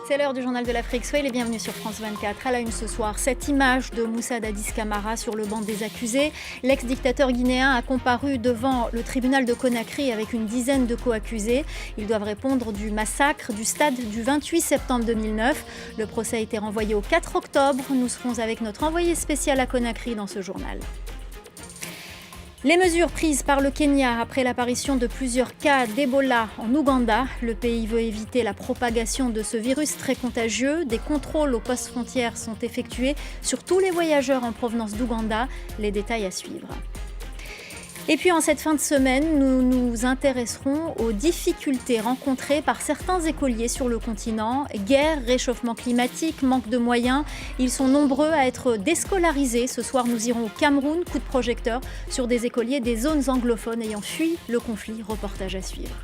C'est l'heure du journal de l'Afrique. Soyez les bienvenus sur France 24. À la une ce soir, cette image de Moussa Dadis Camara sur le banc des accusés. L'ex-dictateur guinéen a comparu devant le tribunal de Conakry avec une dizaine de co-accusés. Ils doivent répondre du massacre du stade du 28 septembre 2009. Le procès a été renvoyé au 4 octobre. Nous serons avec notre envoyé spécial à Conakry dans ce journal. Les mesures prises par le Kenya après l'apparition de plusieurs cas d'Ebola en Ouganda. Le pays veut éviter la propagation de ce virus très contagieux. Des contrôles aux postes frontières sont effectués sur tous les voyageurs en provenance d'Ouganda. Les détails à suivre. Et puis en cette fin de semaine, nous nous intéresserons aux difficultés rencontrées par certains écoliers sur le continent. Guerre, réchauffement climatique, manque de moyens. Ils sont nombreux à être déscolarisés. Ce soir, nous irons au Cameroun, coup de projecteur, sur des écoliers des zones anglophones ayant fui le conflit. Reportage à suivre.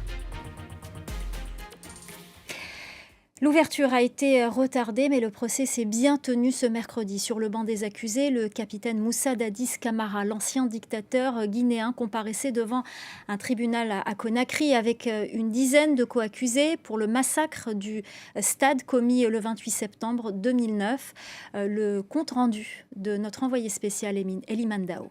L'ouverture a été retardée, mais le procès s'est bien tenu ce mercredi. Sur le banc des accusés, le capitaine Moussa Dadis Camara, l'ancien dictateur guinéen, comparaissait devant un tribunal à Conakry avec une dizaine de co-accusés pour le massacre du stade commis le 28 septembre 2009. Le compte-rendu de notre envoyé spécial Eliman Dao.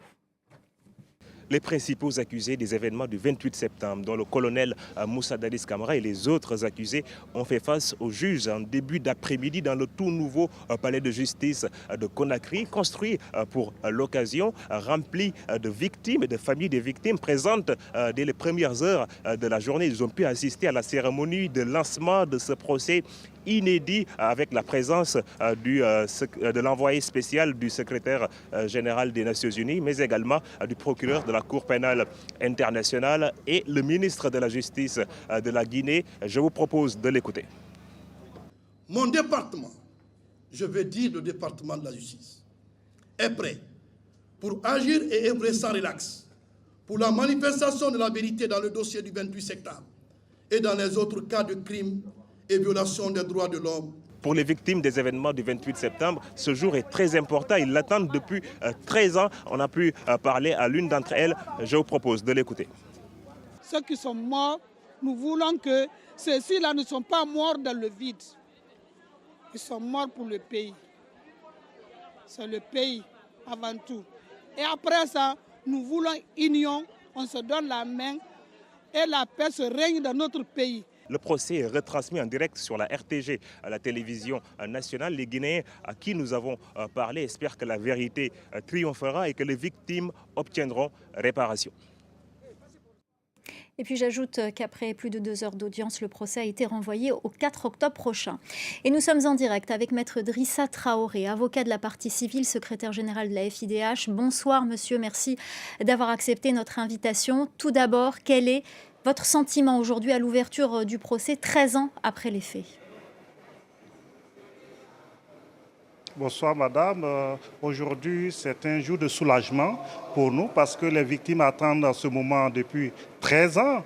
Les principaux accusés des événements du 28 septembre, dont le colonel Moussa Dadis Camara et les autres accusés, ont fait face aux juges en début d'après-midi dans le tout nouveau palais de justice de Conakry, construit pour l'occasion, rempli de victimes et de familles des victimes présentes dès les premières heures de la journée. Ils ont pu assister à la cérémonie de lancement de ce procès inédit avec la présence de l'envoyé spécial du secrétaire général des Nations Unies, mais également du procureur de la Cour pénale internationale et le ministre de la Justice de la Guinée. Je vous propose de l'écouter. Mon département, je veux dire le département de la justice, est prêt pour agir et œuvrer sans relax pour la manifestation de la vérité dans le dossier du 28 septembre et dans les autres cas de crimes et violations des droits de l'homme. Pour les victimes des événements du 28 septembre, ce jour est très important. Ils l'attendent depuis 13 ans. On a pu parler à l'une d'entre elles. Je vous propose de l'écouter. Ceux qui sont morts, nous voulons que ceux-ci-là ne sont pas morts dans le vide. Ils sont morts pour le pays. C'est le pays avant tout. Et après ça, nous voulons union, on se donne la main et la paix se règne dans notre pays. Le procès est retransmis en direct sur la RTG, à la télévision nationale. Les Guinéens à qui nous avons parlé espèrent que la vérité triomphera et que les victimes obtiendront réparation. Et puis j'ajoute qu'après plus de 2 heures d'audience, le procès a été renvoyé au 4 octobre prochain. Et nous sommes en direct avec Maître Drissa Traoré, avocat de la partie civile, secrétaire général de la FIDH. Bonsoir monsieur, merci d'avoir accepté notre invitation. Tout d'abord, quel est votre sentiment aujourd'hui à l'ouverture du procès, 13 ans après les faits? Bonsoir madame. Aujourd'hui, c'est un jour de soulagement pour nous parce que les victimes attendent en ce moment depuis 13 ans,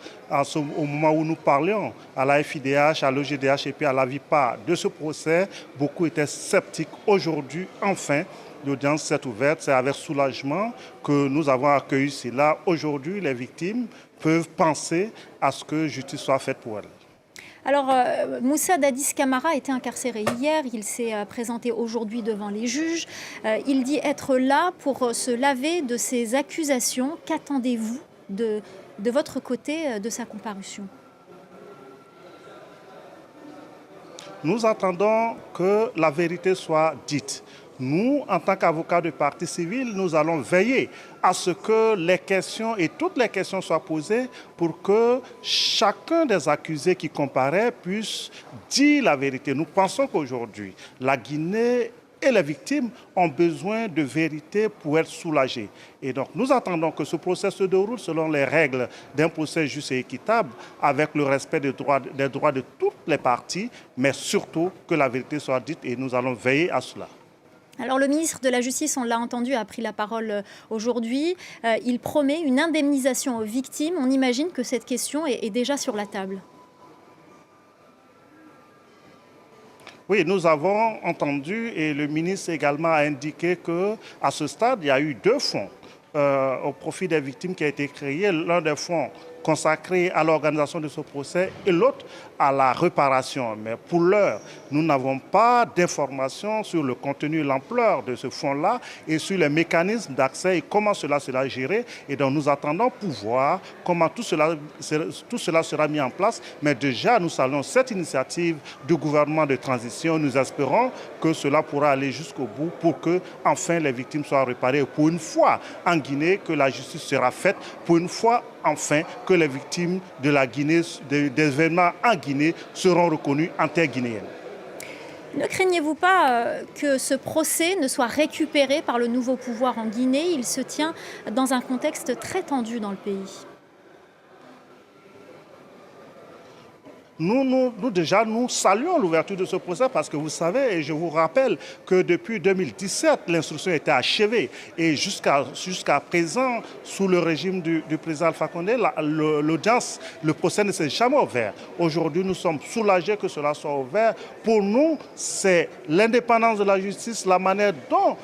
au moment où nous parlions à la FIDH, à l'OGDH et puis à la VIPA de ce procès. Beaucoup étaient sceptiques. Aujourd'hui, enfin, l'audience s'est ouverte. C'est avec soulagement que nous avons accueilli cela. Aujourd'hui, les victimes peuvent penser à ce que justice soit faite pour elles. Alors, Moussa Dadis Camara a été incarcéré hier. Il s'est présenté aujourd'hui devant les juges. Il dit être là pour se laver de ces accusations. Qu'attendez-vous de votre côté de sa comparution? Nous attendons que la vérité soit dite. Nous, en tant qu'avocats de partie civile, nous allons veiller à ce que les questions et toutes les questions soient posées pour que chacun des accusés qui comparaît puisse dire la vérité. Nous pensons qu'aujourd'hui, la Guinée et les victimes ont besoin de vérité pour être soulagées. Et donc, nous attendons que ce procès se déroule selon les règles d'un procès juste et équitable, avec le respect des droits de toutes les parties, mais surtout que la vérité soit dite et nous allons veiller à cela. Alors le ministre de la Justice, on l'a entendu, a pris la parole aujourd'hui. Il promet une indemnisation aux victimes. On imagine que cette question est déjà sur la table. Oui, nous avons entendu et le ministre également a indiqué qu'à ce stade, il y a eu 2 fonds au profit des victimes qui a été créé. L'un des fonds consacrée à l'organisation de ce procès et l'autre à la réparation. Mais pour l'heure, nous n'avons pas d'informations sur le contenu et l'ampleur de ce fonds-là et sur les mécanismes d'accès et comment cela sera géré. Et donc nous attendons pour voir comment tout cela sera mis en place. Mais déjà, nous saluons cette initiative du gouvernement de transition. Nous espérons que cela pourra aller jusqu'au bout pour que enfin les victimes soient réparées. Pour une fois en Guinée, que la justice sera faite. Pour une fois enfin que les victimes de la Guinée, des événements en Guinée seront reconnues en terre guinéenne. Ne craignez-vous pas que ce procès ne soit récupéré par le nouveau pouvoir en Guinée? Il se tient dans un contexte très tendu dans le pays. Nous saluons l'ouverture de ce procès parce que vous savez, et je vous rappelle que depuis 2017, l'instruction était achevée. Et jusqu'à présent, sous le régime du président Alpha Condé, l'audience, le procès ne s'est jamais ouvert. Aujourd'hui, nous sommes soulagés que cela soit ouvert. Pour nous, c'est l'indépendance de la justice, la manière dont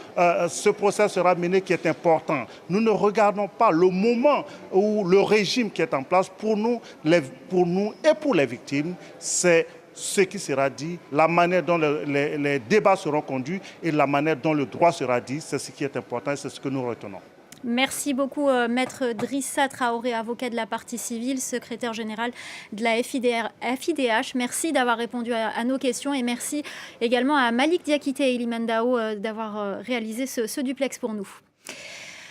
ce procès sera mené qui est important. Nous ne regardons pas le moment où le régime qui est en place, pour nous et pour les victimes, c'est ce qui sera dit, la manière dont les débats seront conduits et la manière dont le droit sera dit, c'est ce qui est important et c'est ce que nous retenons. Merci beaucoup, Maître Drissa Traoré, avocat de la partie civile, secrétaire général de la FIDH. Merci d'avoir répondu à nos questions et merci également à Malik Diakité et Iliman Dao d'avoir réalisé ce duplex pour nous.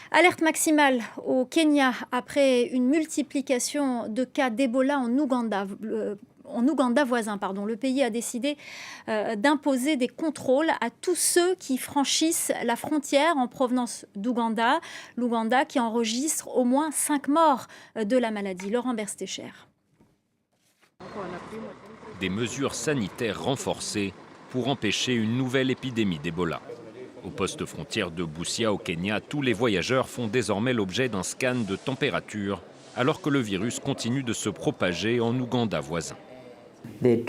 Alerte maximale au Kenya après une multiplication de cas d'Ebola en Ouganda. Voisin. Le pays a décidé d'imposer des contrôles à tous ceux qui franchissent la frontière en provenance d'Ouganda. L'Ouganda qui enregistre au moins 5 morts de la maladie. Laurent Berstécher. Des mesures sanitaires renforcées pour empêcher une nouvelle épidémie d'Ebola. Au poste frontière de Busia au Kenya, tous les voyageurs font désormais l'objet d'un scan de température alors que le virus continue de se propager en Ouganda voisin. Les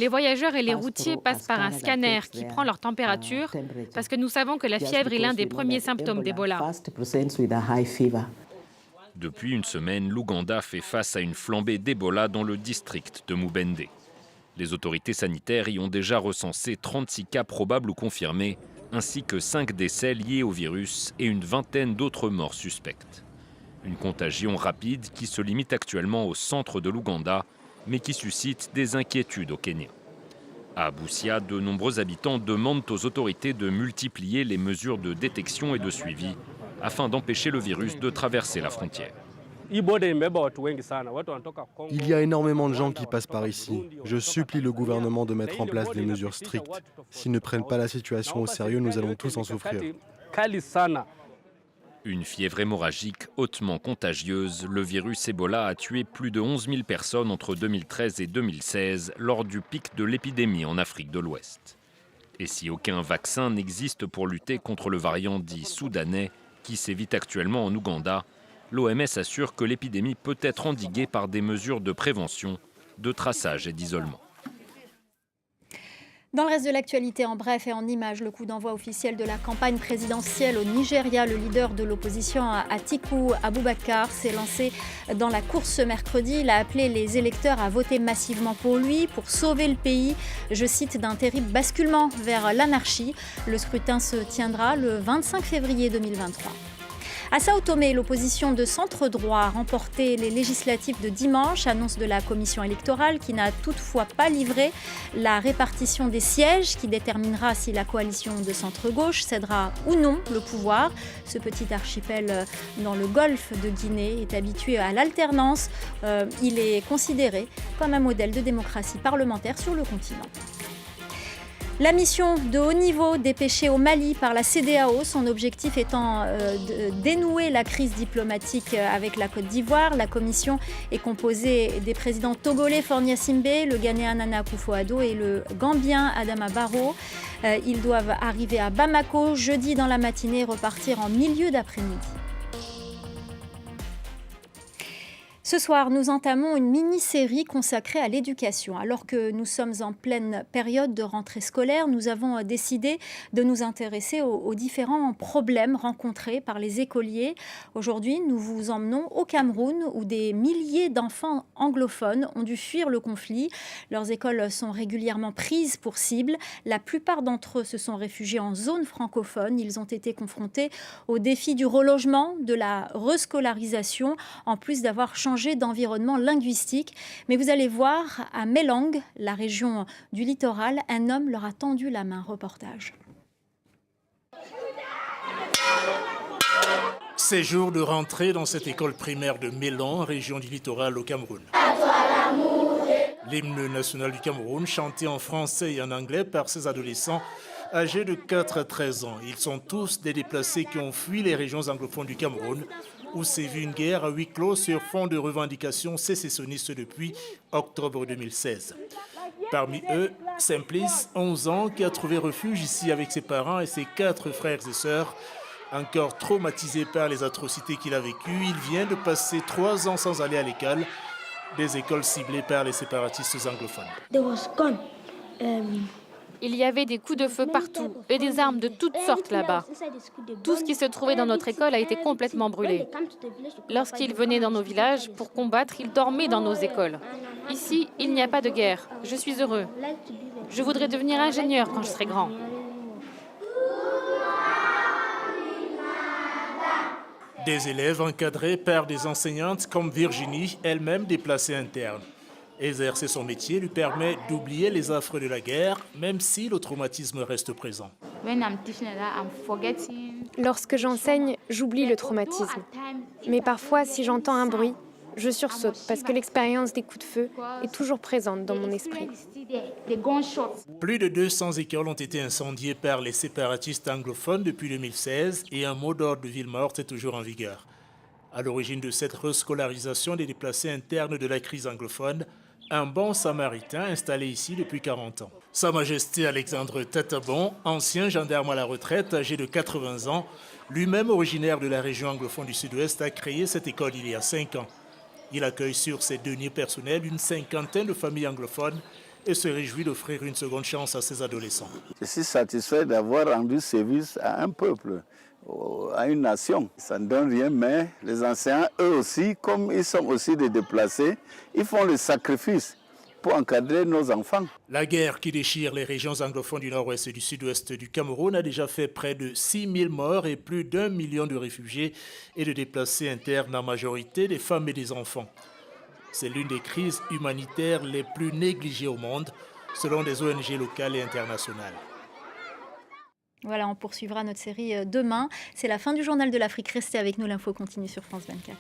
voyageurs et les routiers passent par un scanner qui prend leur température parce que nous savons que la fièvre est l'un des premiers symptômes d'Ebola. Depuis une semaine, l'Ouganda fait face à une flambée d'Ebola dans le district de Mubende. Les autorités sanitaires y ont déjà recensé 36 cas probables ou confirmés, ainsi que 5 décès liés au virus et une vingtaine d'autres morts suspectes. Une contagion rapide qui se limite actuellement au centre de l'Ouganda, mais qui suscite des inquiétudes au Kenya. À Busia, de nombreux habitants demandent aux autorités de multiplier les mesures de détection et de suivi afin d'empêcher le virus de traverser la frontière. Il y a énormément de gens qui passent par ici. Je supplie le gouvernement de mettre en place des mesures strictes. S'ils ne prennent pas la situation au sérieux, nous allons tous en souffrir. Une fièvre hémorragique hautement contagieuse, le virus Ebola a tué plus de 11 000 personnes entre 2013 et 2016 lors du pic de l'épidémie en Afrique de l'Ouest. Et si aucun vaccin n'existe pour lutter contre le variant dit soudanais qui sévit actuellement en Ouganda, l'OMS assure que l'épidémie peut être endiguée par des mesures de prévention, de traçage et d'isolement. Dans le reste de l'actualité, en bref et en images, le coup d'envoi officiel de la campagne présidentielle au Nigeria. Le leader de l'opposition, Atiku Abubakar, s'est lancé dans la course ce mercredi. Il a appelé les électeurs à voter massivement pour lui, pour sauver le pays, je cite, d'un terrible basculement vers l'anarchie. Le scrutin se tiendra le 25 février 2023. À Sao Tomé, l'opposition de centre-droit a remporté les législatives de dimanche, annonce de la commission électorale qui n'a toutefois pas livré la répartition des sièges qui déterminera si la coalition de centre-gauche cédera ou non le pouvoir. Ce petit archipel dans le golfe de Guinée est habitué à l'alternance. Il est considéré comme un modèle de démocratie parlementaire sur le continent. La mission de haut niveau dépêchée au Mali par la CEDEAO, son objectif étant de dénouer la crise diplomatique avec la Côte d'Ivoire. La commission est composée des présidents togolais Faure Gnassingbé, le Ghanéen Nana Akufo-Addo et le Gambien Adama Barrow. Ils doivent arriver à Bamako jeudi dans la matinée et repartir en milieu d'après-midi. Ce soir, nous entamons une mini-série consacrée à l'éducation. Alors que nous sommes en pleine période de rentrée scolaire, nous avons décidé de nous intéresser aux différents problèmes rencontrés par les écoliers. Aujourd'hui, nous vous emmenons au Cameroun où des milliers d'enfants anglophones ont dû fuir le conflit. Leurs écoles sont régulièrement prises pour cible. La plupart d'entre eux se sont réfugiés en zone francophone. Ils ont été confrontés au défi du relogement, de la rescolarisation, en plus d'avoir changé d'environnement linguistique. Mais vous allez voir, à Mélang, la région du littoral, un homme leur a tendu la main. Reportage. C'est jour de rentrée dans cette école primaire de Mélang, région du littoral au Cameroun. L'hymne national du Cameroun, chanté en français et en anglais par ces adolescents âgés de 4 à 13 ans. Ils sont tous des déplacés qui ont fui les régions anglophones du Cameroun, où sévit une guerre à huis clos sur fond de revendications sécessionnistes depuis octobre 2016. Parmi eux, Simplice, 11 ans, qui a trouvé refuge ici avec ses parents et ses 4 frères et sœurs. Encore traumatisé par les atrocités qu'il a vécues, il vient de passer 3 ans sans aller à l'école, des écoles ciblées par les séparatistes anglophones. Il y avait des coups de feu partout et des armes de toutes sortes là-bas. Tout ce qui se trouvait dans notre école a été complètement brûlé. Lorsqu'ils venaient dans nos villages pour combattre, ils dormaient dans nos écoles. Ici, il n'y a pas de guerre. Je suis heureux. Je voudrais devenir ingénieur quand je serai grand. Des élèves encadrés par des enseignantes comme Virginie, elle-même déplacée interne. Exercer son métier lui permet d'oublier les affres de la guerre, même si le traumatisme reste présent. Lorsque j'enseigne, j'oublie le traumatisme. Mais parfois, si j'entends un bruit, je sursaute parce que l'expérience des coups de feu est toujours présente dans mon esprit. Plus de 200 écoles ont été incendiées par les séparatistes anglophones depuis 2016 et un mot d'ordre de ville morte est toujours en vigueur. À l'origine de cette rescolarisation des déplacés internes de la crise anglophone, un bon samaritain installé ici depuis 40 ans. Sa Majesté Alexandre Tatabon, ancien gendarme à la retraite, âgé de 80 ans, lui-même originaire de la région anglophone du Sud-Ouest, a créé cette école il y a 5 ans. Il accueille sur ses deniers personnels une 50aine de familles anglophones et se réjouit d'offrir une seconde chance à ses adolescents. Je suis satisfait d'avoir rendu service à un peuple, à une nation. Ça ne donne rien, mais les enseignants, eux aussi, comme ils sont aussi des déplacés, ils font le sacrifice pour encadrer nos enfants. La guerre qui déchire les régions anglophones du nord-ouest et du sud-ouest du Cameroun a déjà fait près de 6 000 morts et plus d'1 million de réfugiés et de déplacés internes, en majorité des femmes et des enfants. C'est l'une des crises humanitaires les plus négligées au monde, selon des ONG locales et internationales. Voilà, on poursuivra notre série demain. C'est la fin du Journal de l'Afrique. Restez avec nous, l'info continue sur France 24.